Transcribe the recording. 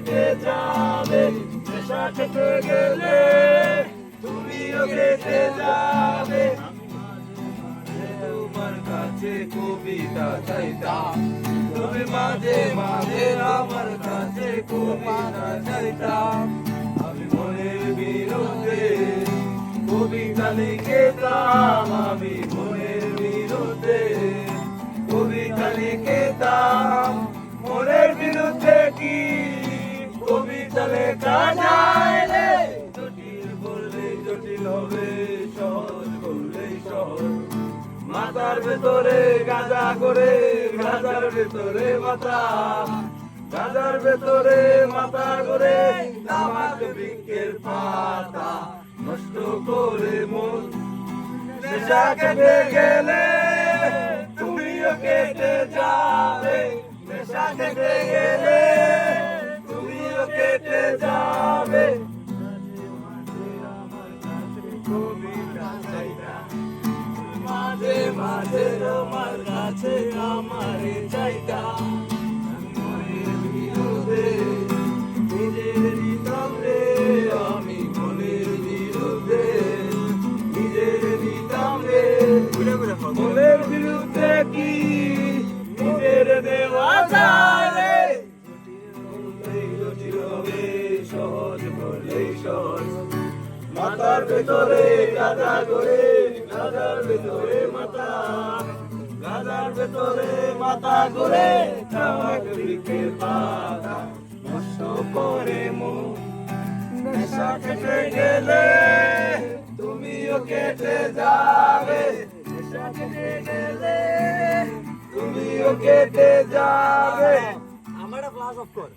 কেটে যাবে, নেশা কেটে গেলে তুমিও কেটে যাবে। তোমার কাছে কবিতা চাইতাম, তুমি মাঝে মাঝে আমার কাছে কবিতা চাইতাম। আমি মনের বিরুদ্ধে কবিতা লিখেতাম, আমি মনের বিরুদ্ধে কবিতা লিখেতাম। মনের বিরুদ্ধে কি কবিতা লেখা যায় রে? জটিল বললে জটিল হবে, সহজ বললে সহজ। মাথার ভেতরে গাঁজা করে, গাঁজার ভেতরে মাথা, গাঁজার ভেতরে মাথা করে তামাক বৃক্ষের পাতা নষ্ট করে মন। নেশা কেটে গেলে তুমিও কেটে যাবে, নেশা কেটে গেলে তুমিও কেটে যাবে। কবিতা চাইতাম, মাঝে মাঝে তোমার কাছে আমার চাইতাম। মনের বিরুদ্ধে নিজের দিতামরে, আমি মনের বিরুদ্ধে নিজের দিতামরে। মনের বিরুদ্ধে কি নিজের দেওয়া যায় রে? জটিল হবে, সহজ বললেই সহজ। মাথার ভেতরে গাঁজা করে, গাঁজার ভেতরে মাথা, গাঁজার ভেতরে মাথা করে তামাক বৃক্ষের পাতা নষ্ট করে মন। নেশা কেটে গেলে তুমিও কেটে যাবে, নেশা কেটে গেলে তুমিও কেটে যাবে। আমার ক্লাস অফ কর।